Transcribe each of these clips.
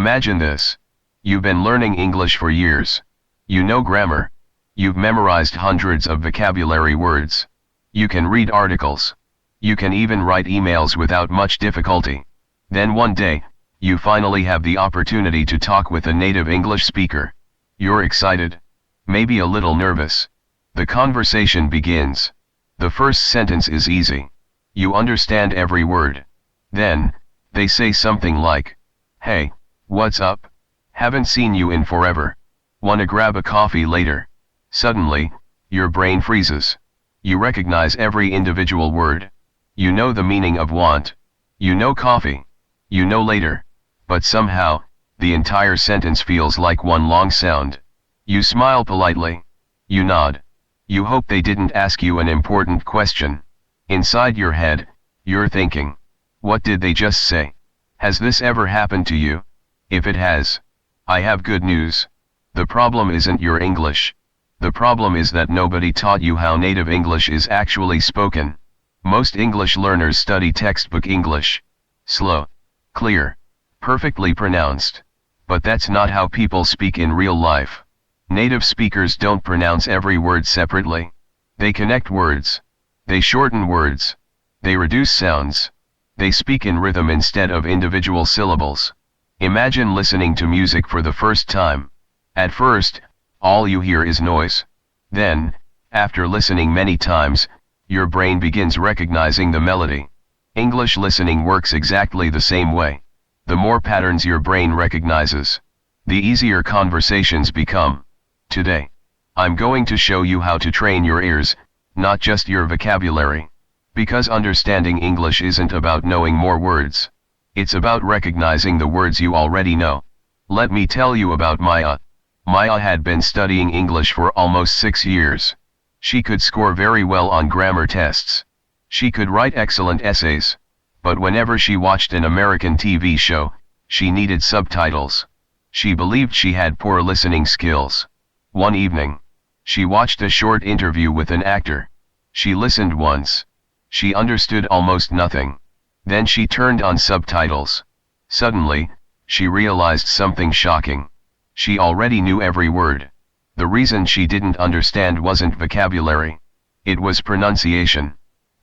Imagine this. You've been learning English for years. You know grammar. You've memorized hundreds of vocabulary words. You can read articles. You can even write emails without much difficulty. Then one day, you finally have the opportunity to talk with a native English speaker. You're excited. Maybe a little nervous. The conversation begins. The first sentence is easy. You understand every word. Then, they say something like, "Hey, what's up? Haven't seen you in forever. Wanna grab a coffee later?" Suddenly, your brain freezes. You recognize every individual word. You know the meaning of want. You know coffee. You know later. But somehow, the entire sentence feels like one long sound. You smile politely. You nod. You hope they didn't ask you an important question. Inside your head, you're thinking, what did they just say? Has this ever happened to you? If it has, I have good news. The problem isn't your English. The problem is that nobody taught you how native English is actually spoken. Most English learners study textbook English. Slow, clear, perfectly pronounced. But that's not how people speak in real life. Native speakers don't pronounce every word separately. They connect words. They shorten words. They reduce sounds. They speak in rhythm instead of individual syllables. Imagine listening to music for the first time. At first, all you hear is noise. Then, after listening many times, your brain begins recognizing the melody. English listening works exactly the same way. The more patterns your brain recognizes, the easier conversations become. Today, I'm going to show you how to train your ears, not just your vocabulary. Because understanding English isn't about knowing more words. It's about recognizing the words you already know. Let me tell you about Maya. Maya had been studying English for almost 6 years. She could score very well on grammar tests. She could write excellent essays. But whenever she watched an American TV show, she needed subtitles. She believed she had poor listening skills. One evening, she watched a short interview with an actor. She listened once. She understood almost nothing. Then she turned on subtitles. Suddenly, she realized something shocking. She already knew every word. The reason she didn't understand wasn't vocabulary. It was pronunciation.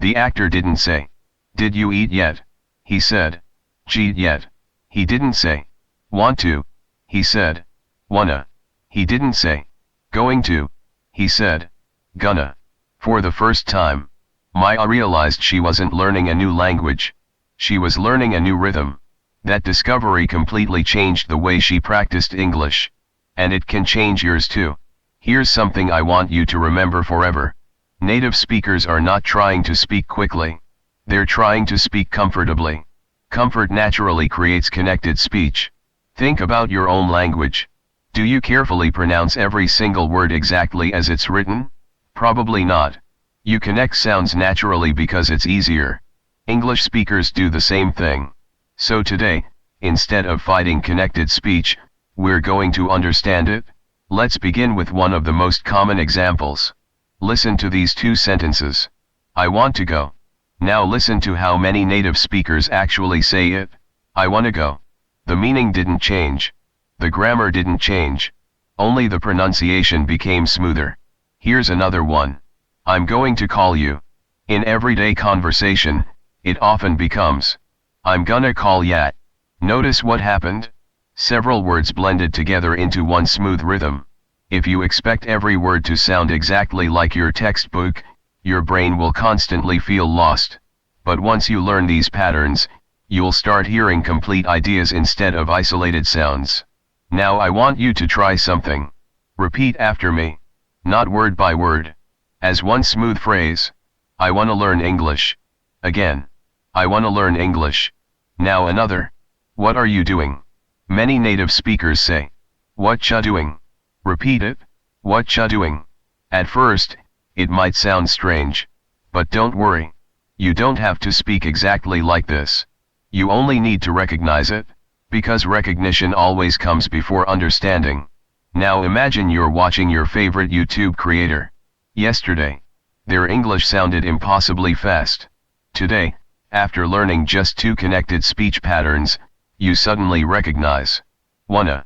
The actor didn't say, "Did you eat yet?" He said, "Cheat yet." He didn't say, "Want to?" He said, "Wanna." He didn't say, "Going to?" He said, "Gonna." For the first time, Maya realized she wasn't learning a new language. She was learning a new rhythm. That discovery completely changed the way she practiced English. And it can change yours too. Here's something I want you to remember forever. Native speakers are not trying to speak quickly. They're trying to speak comfortably. Comfort naturally creates connected speech. Think about your own language. Do you carefully pronounce every single word exactly as it's written? Probably not. You connect sounds naturally because it's easier. English speakers do the same thing. So today, instead of fighting connected speech, we're going to understand it. Let's begin with one of the most common examples. Listen to these 2 sentences. I want to go. Now listen to how many native speakers actually say it. I wanna go. The meaning didn't change. The grammar didn't change. Only the pronunciation became smoother. Here's another one. I'm going to call you. In everyday conversation, it often becomes, I'm gonna call ya. Notice what happened? Several words blended together into one smooth rhythm. If you expect every word to sound exactly like your textbook, your brain will constantly feel lost. But once you learn these patterns, you'll start hearing complete ideas instead of isolated sounds. Now I want you to try something. Repeat after me. Not word by word. As one smooth phrase. I wanna learn English. Again. I wanna learn English. Now another. What are you doing? Many native speakers say, what cha doing? Repeat it. What cha doing? At first, it might sound strange. But don't worry. You don't have to speak exactly like this. You only need to recognize it. Because recognition always comes before understanding. Now imagine you're watching your favorite YouTube creator. Yesterday, their English sounded impossibly fast. Today, after learning just 2 connected speech patterns, you suddenly recognize. wanna,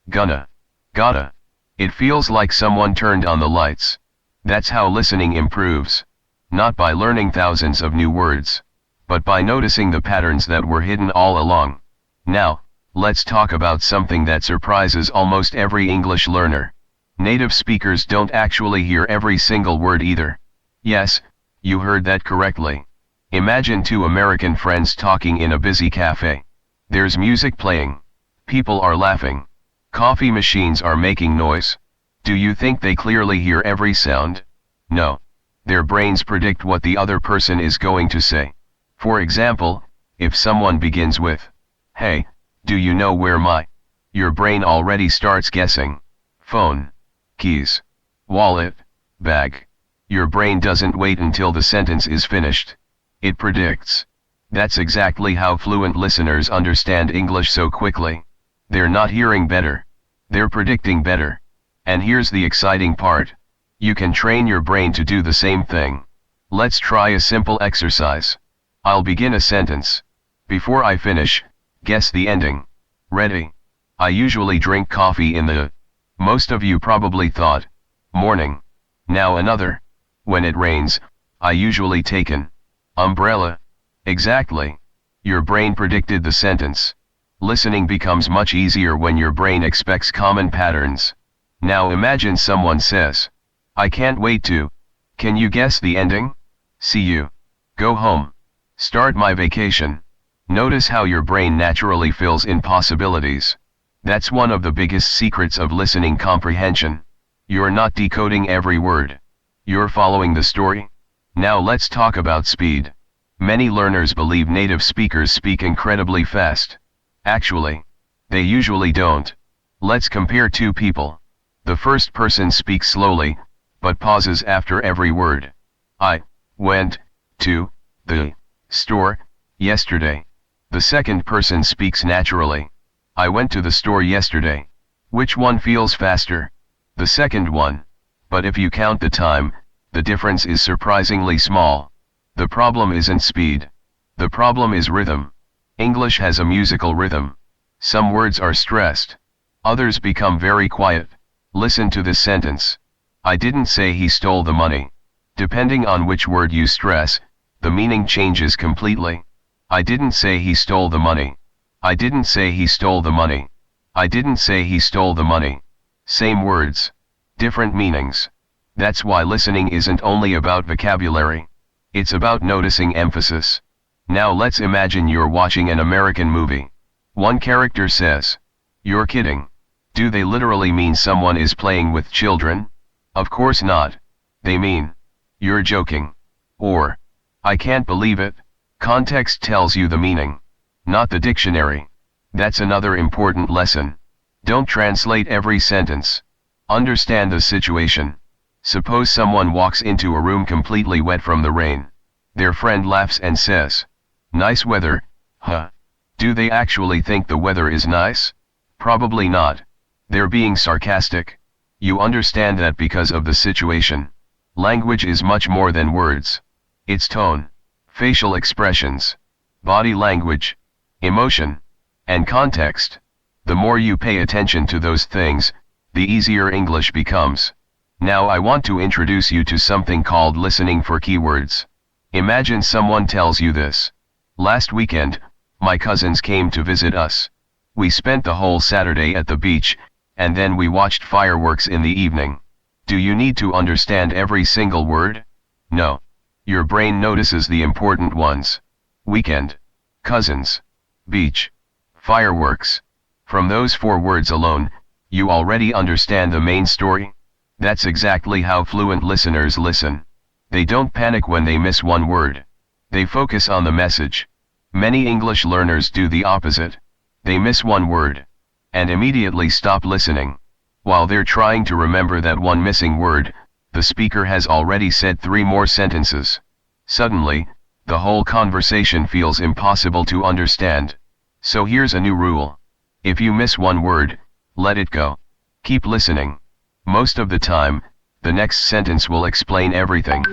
gonna, gotta. It feels like someone turned on the lights. That's how listening improves. Not by learning thousands of new words, but by noticing the patterns that were hidden all along. Now, let's talk about something that surprises almost every English learner. Native speakers don't actually hear every single word either. Yes, you heard that correctly. Imagine two American friends talking in a busy cafe. There's music playing. People are laughing. Coffee machines are making noise. Do you think they clearly hear every sound? No. Their brains predict what the other person is going to say. For example, if someone begins with, "Hey, do you know where my?" Your brain already starts guessing. Phone, keys, wallet, bag. Your brain doesn't wait until the sentence is finished. It predicts. That's exactly how fluent listeners understand English so quickly. They're not hearing better. They're predicting better. And here's the exciting part. You can train your brain to do the same thing. Let's try a simple exercise. I'll begin a sentence. Before I finish, guess the ending. Ready? I usually drink coffee in the... Most of you probably thought, morning. Now another. When it rains, I usually take an umbrella. Exactly. Your brain predicted the sentence. Listening becomes much easier when your brain expects common patterns. Now imagine someone says, "I can't wait to." Can you guess the ending? See you. Go home. Start my vacation. Notice how your brain naturally fills in possibilities. That's one of the biggest secrets of listening comprehension. You're not decoding every word. You're following the story. Now let's talk about speed. Many learners believe native speakers speak incredibly fast. Actually, they usually don't. Let's compare two people. The first person speaks slowly, but pauses after every word. I went to the store yesterday. The second person speaks naturally. I went to the store yesterday. Which one feels faster? The second one. But if you count the time, the difference is surprisingly small. The problem isn't speed. The problem is rhythm. English has a musical rhythm. Some words are stressed. Others become very quiet. Listen to this sentence. I didn't say he stole the money. Depending on which word you stress, the meaning changes completely. I didn't say he stole the money. I didn't say he stole the money. I didn't say he stole the money. Same words. Different meanings. That's why listening isn't only about vocabulary. It's about noticing emphasis. Now let's imagine you're watching an American movie. One character says, "You're kidding." Do they literally mean someone is playing with children? Of course not. They mean, "You're joking." Or, "I can't believe it." Context tells you the meaning, not the dictionary. That's another important lesson. Don't translate every sentence. Understand the situation. Suppose someone walks into a room completely wet from the rain. Their friend laughs and says, "Nice weather, huh?" Do they actually think the weather is nice? Probably not. They're being sarcastic. You understand that because of the situation. Language is much more than words. It's tone, facial expressions, body language, emotion, and context. The more you pay attention to those things, the easier English becomes. Now I want to introduce you to something called listening for keywords. Imagine someone tells you this. Last weekend, my cousins came to visit us. We spent the whole Saturday at the beach, and then we watched fireworks in the evening. Do you need to understand every single word? No. Your brain notices the important ones. Weekend, cousins, beach, fireworks. From those 4 words alone, you already understand the main story. That's exactly how fluent listeners listen. They don't panic when they miss one word. They focus on the message. Many English learners do the opposite. They miss one word, and immediately stop listening. While they're trying to remember that one missing word, the speaker has already said 3 more sentences. Suddenly, the whole conversation feels impossible to understand. So here's a new rule. If you miss one word, let it go. Keep listening. Most of the time, the next sentence will explain everything.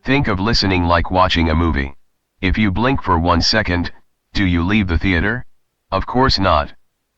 Think of listening like watching a movie. If you blink for 1 second, do you leave the theater? Of course not.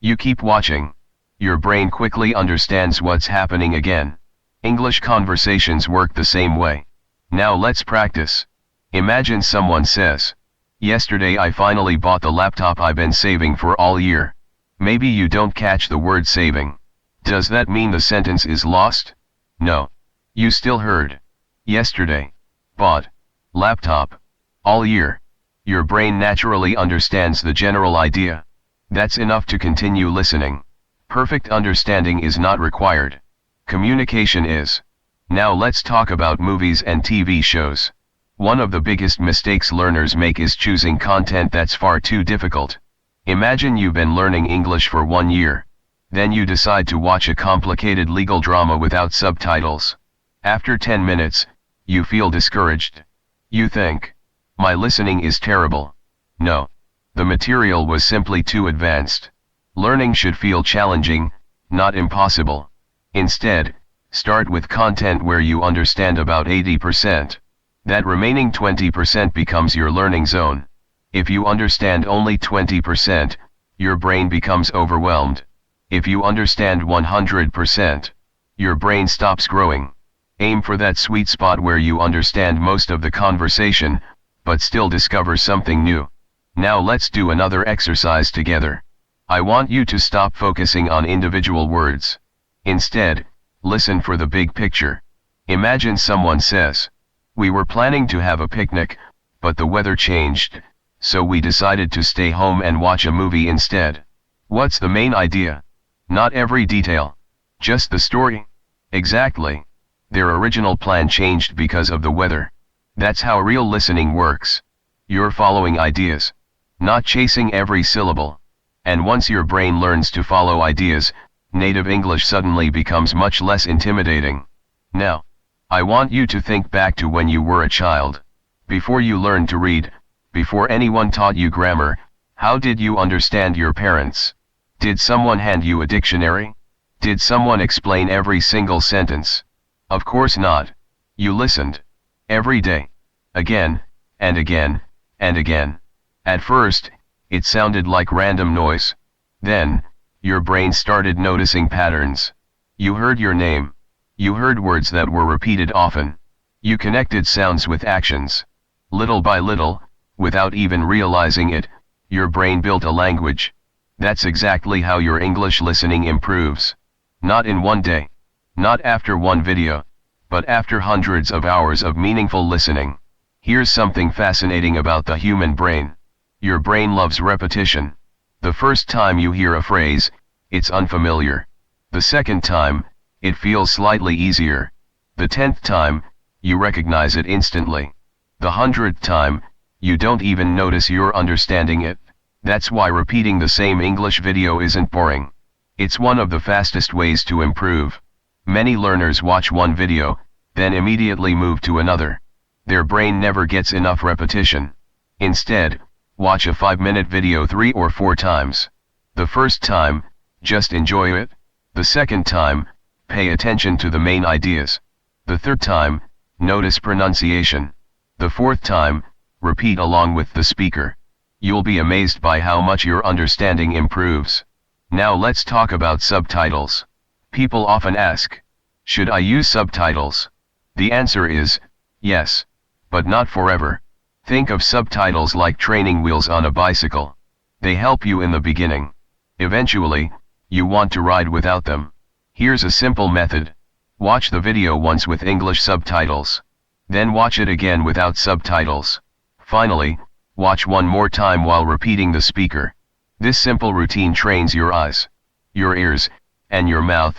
You keep watching. Your brain quickly understands what's happening again. English conversations work the same way. Now let's practice. Imagine someone says, "Yesterday I finally bought the laptop I've been saving for all year." Maybe you don't catch the word saving. Does that mean the sentence is lost? No. You still heard. Yesterday. Bought. Laptop. All year. Your brain naturally understands the general idea. That's enough to continue listening. Perfect understanding is not required. Communication is. Now let's talk about movies and TV shows. One of the biggest mistakes learners make is choosing content that's far too difficult. Imagine you've been learning English for 1 year. Then you decide to watch a complicated legal drama without subtitles. After 10 minutes, you feel discouraged. You think, "My listening is terrible." No. The material was simply too advanced. Learning should feel challenging, not impossible. Instead, start with content where you understand about 80%. That remaining 20% becomes your learning zone. If you understand only 20%, your brain becomes overwhelmed. If you understand 100%, your brain stops growing. Aim for that sweet spot where you understand most of the conversation, but still discover something new. Now let's do another exercise together. I want you to stop focusing on individual words. Instead, listen for the big picture. Imagine someone says, "We were planning to have a picnic, but the weather changed, so we decided to stay home and watch a movie instead." What's the main idea? Not every detail. Just the story. Exactly. Their original plan changed because of the weather. That's how real listening works. You're following ideas, not chasing every syllable. And once your brain learns to follow ideas, native English suddenly becomes much less intimidating. Now, I want you to think back to when you were a child. Before you learned to read, before anyone taught you grammar, how did you understand your parents? Did someone hand you a dictionary? Did someone explain every single sentence? Of course not. You listened. Every day. Again, and again, and again. At first, it sounded like random noise. Then, your brain started noticing patterns. You heard your name. You heard words that were repeated often. You connected sounds with actions. Little by little, without even realizing it, your brain built a language. That's exactly how your English listening improves. Not in one day. Not after one video. But after hundreds of hours of meaningful listening. Here's something fascinating about the human brain. Your brain loves repetition. The first time you hear a phrase, it's unfamiliar. The second time, it feels slightly easier. The 10th time, you recognize it instantly. The 100th time, you don't even notice you're understanding it. That's why repeating the same English video isn't boring. It's one of the fastest ways to improve. Many learners watch one video, then immediately move to another. Their brain never gets enough repetition. Instead, watch a 5-minute video 3 or 4 times. The first time, just enjoy it. The second time, pay attention to the main ideas. The third time, notice pronunciation. The fourth time, repeat along with the speaker. You'll be amazed by how much your understanding improves. Now let's talk about subtitles. People often ask, should I use subtitles? The answer is, yes. But not forever. Think of subtitles like training wheels on a bicycle. They help you in the beginning. Eventually, you want to ride without them. Here's a simple method. Watch the video once with English subtitles. Then watch it again without subtitles. Finally, watch one more time while repeating the speaker. This simple routine trains your eyes, your ears, and your mouth,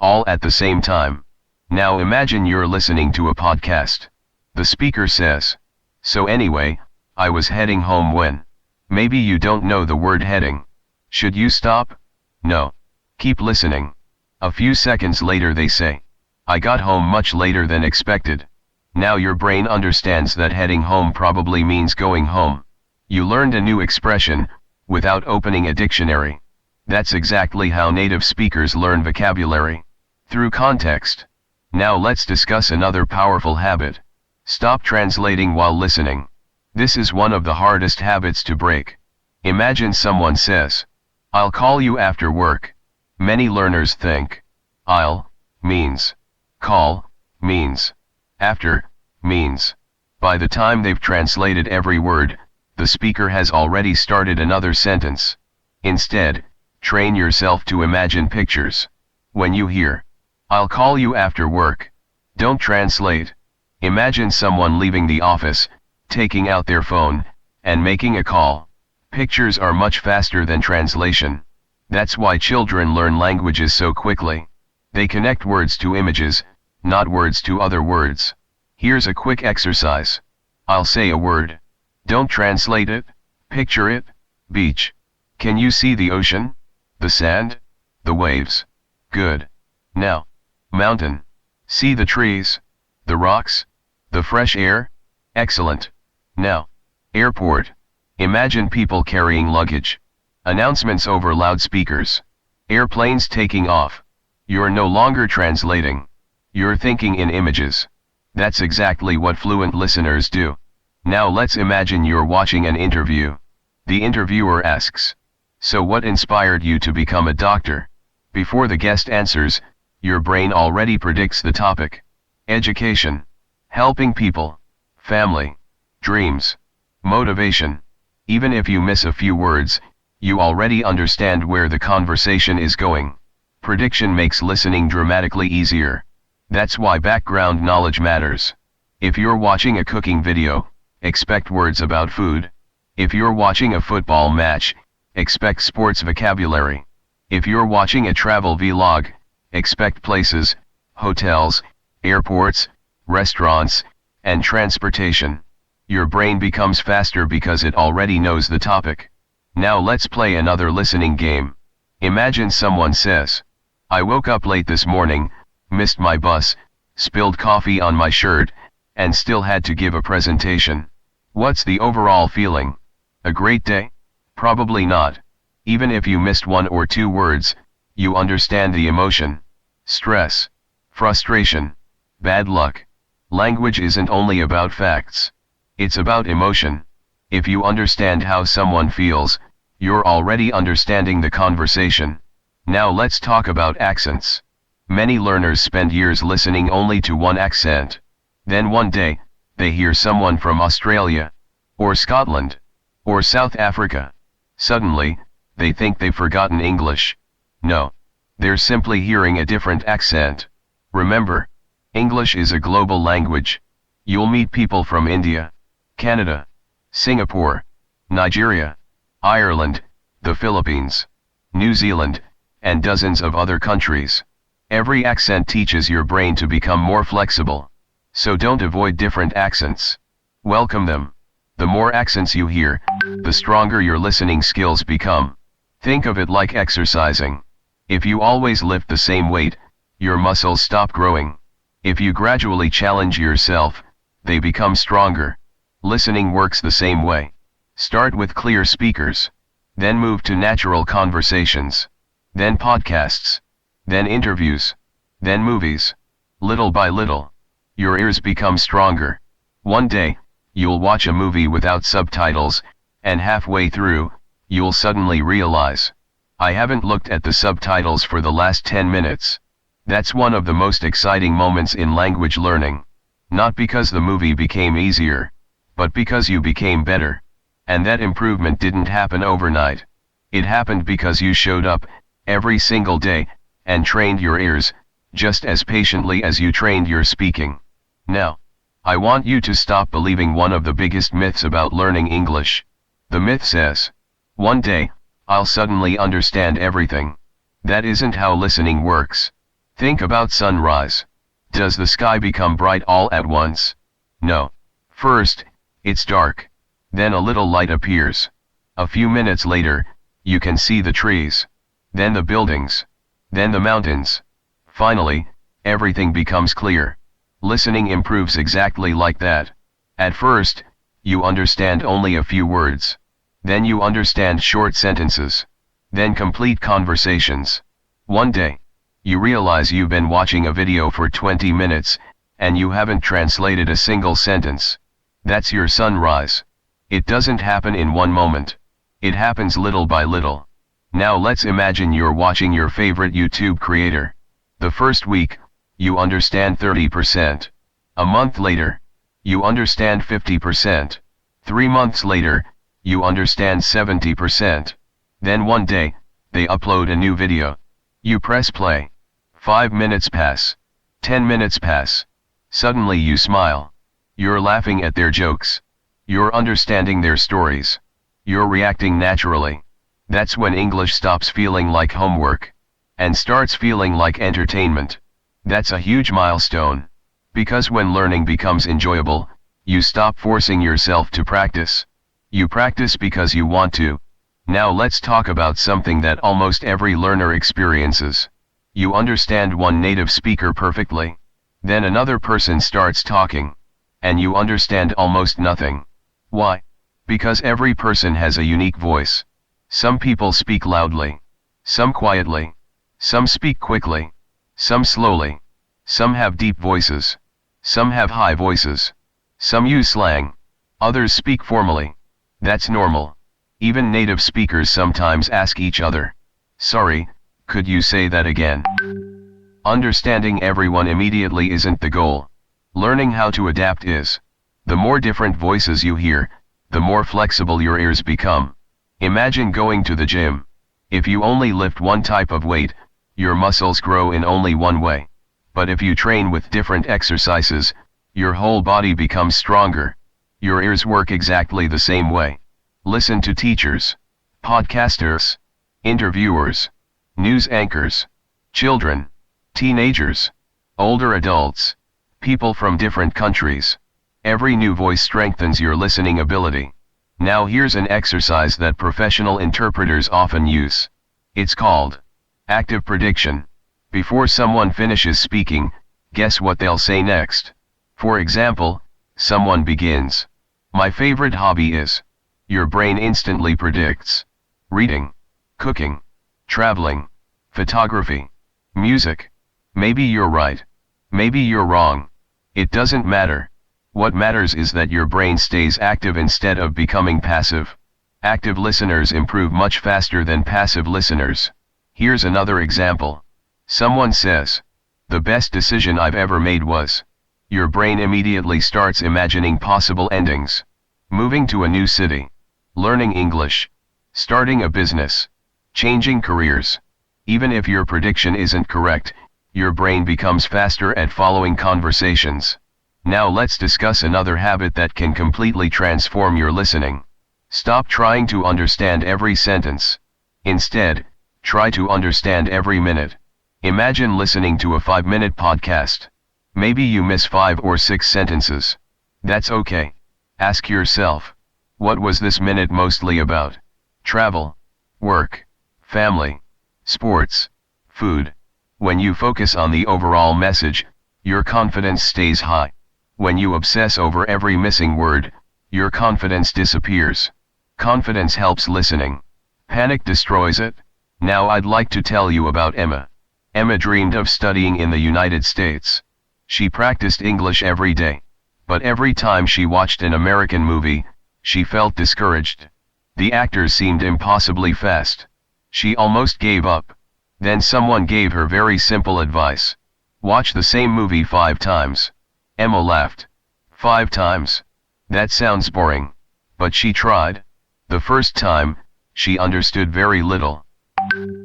all at the same time. Now imagine you're listening to a podcast. The speaker says, "So anyway, I was heading home when." Maybe you don't know the word heading. Should you stop? No. Keep listening. A few seconds later they say, "I got home much later than expected." Now your brain understands that heading home probably means going home. You learned a new expression, without opening a dictionary. That's exactly how native speakers learn vocabulary. Through context. Now let's discuss another powerful habit. Stop translating while listening. This is one of the hardest habits to break. Imagine someone says, I'll call you after work. Many learners think I'll means call means after means. By the time they've translated every word, the speaker has already started another sentence. Instead, train yourself to imagine pictures. When you hear I'll call you after work, don't translate. Imagine someone leaving the office, taking out their phone, and making a call. Pictures are much faster than translation. That's why children learn languages so quickly. They connect words to images, not words to other words. Here's a quick exercise. I'll say a word. Don't translate it. Picture it. Beach. Can you see the ocean? The sand? The waves? Good. Now. Mountain. See the trees? The rocks? The fresh air? Excellent. Now. Airport. Imagine people carrying luggage. Announcements over loudspeakers. Airplanes taking off. You're no longer translating. You're thinking in images. That's exactly what fluent listeners do. Now let's imagine you're watching an interview. The interviewer asks, "So what inspired you to become a doctor?" Before the guest answers, your brain already predicts the topic. Education. Helping people. Family. Dreams. Motivation. Even if you miss a few words, you already understand where the conversation is going. Prediction makes listening dramatically easier. That's why background knowledge matters. If you're watching a cooking video, expect words about food. If you're watching a football match, expect sports vocabulary. If you're watching a travel vlog, expect places, hotels, airports, restaurants, and transportation. Your brain becomes faster because it already knows the topic. Now let's play another listening game. Imagine someone says, "I woke up late this morning, missed my bus, spilled coffee on my shirt, and still had to give a presentation." What's the overall feeling? A great day? Probably not. Even if you missed one or two words, you understand the emotion. Stress. Frustration. Bad luck. Language isn't only about facts. It's about emotion. If you understand how someone feels, you're already understanding the conversation. Now let's talk about accents. Many learners spend years listening only to one accent. Then one day, they hear someone from Australia, or Scotland, or South Africa. Suddenly, they think they've forgotten English. No. They're simply hearing a different accent. Remember, English is a global language. You'll meet people from India, Canada, Singapore, Nigeria, Ireland, the Philippines, New Zealand, and dozens of other countries. Every accent teaches your brain to become more flexible. So don't avoid different accents. Welcome them. The more accents you hear, the stronger your listening skills become. Think of it like exercising. If you always lift the same weight, your muscles stop growing. If you gradually challenge yourself, they become stronger. Listening works the same way. Start with clear speakers. Then move to natural conversations. Then podcasts. Then interviews. Then movies. Little by little, your ears become stronger. One day, you'll watch a movie without subtitles, and halfway through, you'll suddenly realize, "I haven't looked at the subtitles for the last 10 minutes. That's one of the most exciting moments in language learning. Not because the movie became easier, but because you became better. And that improvement didn't happen overnight. It happened because you showed up, every single day, and trained your ears, just as patiently as you trained your speaking. Now, I want you to stop believing one of the biggest myths about learning English. The myth says, "One day, I'll suddenly understand everything." That isn't how listening works. Think about sunrise. Does the sky become bright all at once? No. First, it's dark. Then a little light appears. A few minutes later, you can see the trees. Then the buildings. Then the mountains. Finally, everything becomes clear. Listening improves exactly like that. At first, you understand only a few words. Then you understand short sentences. Then complete conversations. One day, you realize you've been watching a video for 20 minutes, and you haven't translated a single sentence. That's your sunrise. It doesn't happen in one moment. It happens little by little. Now let's imagine you're watching your favorite YouTube creator. The first week, you understand 30%. A month later, you understand 50%. 3 months later, you understand 70%. Then one day, they upload a new video. You press play. 5 minutes pass. 10 minutes pass. Suddenly you smile. You're laughing at their jokes. You're understanding their stories. You're reacting naturally. That's when English stops feeling like homework and starts feeling like entertainment. That's a huge milestone. Because when learning becomes enjoyable, you stop forcing yourself to practice. You practice because you want to. Now let's talk about something that almost every learner experiences. You understand one native speaker perfectly. Then another person starts talking. And you understand almost nothing. Why? Because every person has a unique voice. Some people speak loudly. Some quietly. Some speak quickly. Some slowly. Some have deep voices. Some have high voices. Some use slang. Others speak formally. That's normal. Even native speakers sometimes ask each other, "Sorry, could you say that again?" Understanding everyone immediately isn't the goal. Learning how to adapt is. The more different voices you hear, the more flexible your ears become. Imagine going to the gym. If you only lift one type of weight, your muscles grow in only one way. But if you train with different exercises, your whole body becomes stronger. Your ears work exactly the same way. Listen to teachers, podcasters, interviewers, news anchors, children, teenagers, older adults, people from different countries. Every new voice strengthens your listening ability. Now here's an exercise that professional interpreters often use. It's called active prediction. Before someone finishes speaking, guess what they'll say next. For example, someone begins, "My favorite hobby is." Your brain instantly predicts. Reading, cooking, traveling, photography, music. Maybe you're right. Maybe you're wrong. It doesn't matter. What matters is that your brain stays active instead of becoming passive. Active listeners improve much faster than passive listeners. Here's another example. Someone says, "The best decision I've ever made was." Your brain immediately starts imagining possible endings. Moving to a new city. Learning English. Starting a business. Changing careers. Even if your prediction isn't correct, your brain becomes faster at following conversations. Now let's discuss another habit that can completely transform your listening. Stop trying to understand every sentence. Instead, try to understand every minute. Imagine listening to a 5-minute podcast. Maybe you miss 5 or 6 sentences. That's okay. Ask yourself, what was this minute mostly about? Travel, work, family, sports, food. When you focus on the overall message, your confidence stays high. When you obsess over every missing word, your confidence disappears. Confidence helps listening. Panic destroys it. Now I'd like to tell you about Emma. Emma dreamed of studying in the United States. She practiced English every day. But every time she watched an American movie, she felt discouraged. The actors seemed impossibly fast. She almost gave up. Then someone gave her very simple advice. Watch the same movie 5 times. Emma laughed. 5 times? That sounds boring. But she tried. The first time, she understood very little.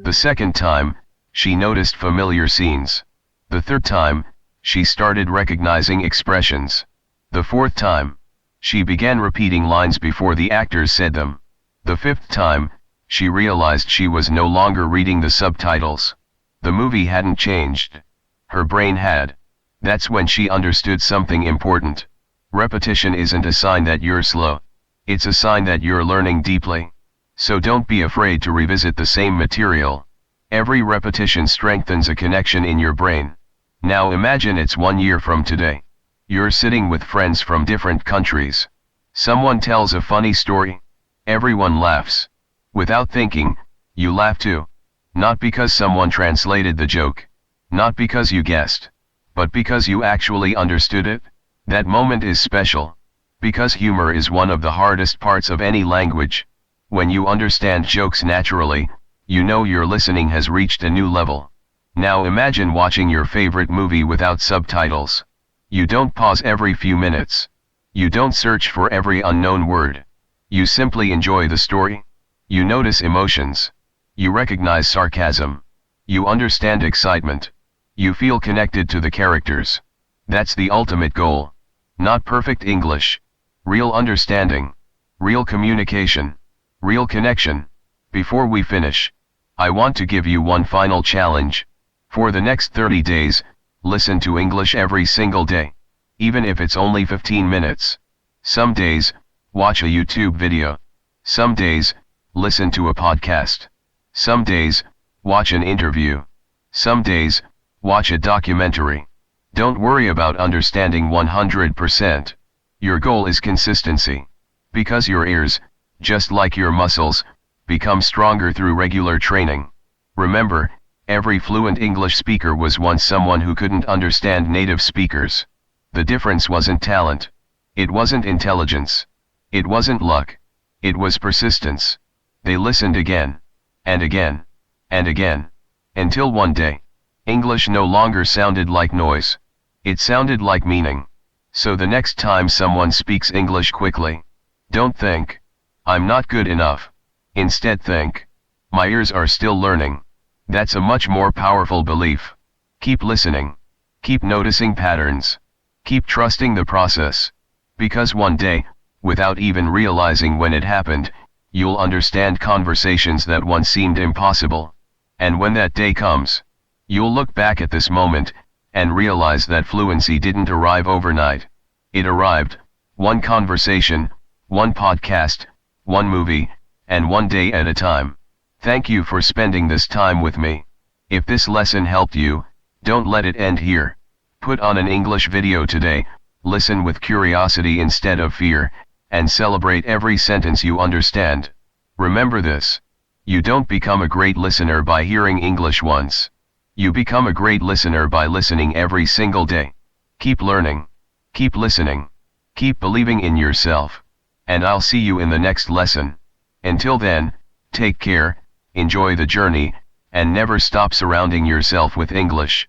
The second time, she noticed familiar scenes. The third time, she started recognizing expressions. The fourth time, she began repeating lines before the actors said them. The fifth time, she realized she was no longer reading the subtitles. The movie hadn't changed. Her brain had. That's when she understood something important. Repetition isn't a sign that you're slow. It's a sign that you're learning deeply. So don't be afraid to revisit the same material. Every repetition strengthens a connection in your brain. Now imagine it's 1 year from today. You're sitting with friends from different countries. Someone tells a funny story. Everyone laughs. Without thinking, you laugh too. Not because someone translated the joke. Not because you guessed. But because you actually understood it. That moment is special. Because humor is one of the hardest parts of any language. When you understand jokes naturally, You know your listening has reached a new level. Now imagine watching your favorite movie without subtitles. You don't pause every few minutes. You don't search for every unknown word. You simply enjoy the story. You notice emotions. You recognize sarcasm. You understand excitement. You feel connected to the characters. That's the ultimate goal. Not perfect English. Real understanding. Real communication. Real connection. Before we finish, I want to give you one final challenge. For the next 30 days, listen to English every single day. Even if it's only 15 minutes. Some days, watch a YouTube video. Some days, listen to a podcast. Some days, watch an interview. Some days, watch a documentary. Don't worry about understanding 100%. Your goal is consistency. Because your ears, just like your muscles, become stronger through regular training. Remember, every fluent English speaker was once someone who couldn't understand native speakers. The difference wasn't talent. It wasn't intelligence. It wasn't luck. It was persistence. They listened again, and again, and again, until one day, English no longer sounded like noise. It sounded like meaning. So the next time someone speaks English quickly, don't think, I'm not good enough. Instead think, my ears are still learning. That's a much more powerful belief. Keep listening. Keep noticing patterns. Keep trusting the process. Because one day, without even realizing when it happened, you'll understand conversations that once seemed impossible. And when that day comes, you'll look back at this moment, and realize that fluency didn't arrive overnight. It arrived, one conversation, one podcast, one movie, and one day at a time. Thank you for spending this time with me. If this lesson helped you, don't let it end here. Put on an English video today, listen with curiosity instead of fear, and celebrate every sentence you understand. Remember this. You don't become a great listener by hearing English once. You become a great listener by listening every single day. Keep learning. Keep listening. Keep believing in yourself. And I'll see you in the next lesson. Until then, take care, enjoy the journey, and never stop surrounding yourself with English.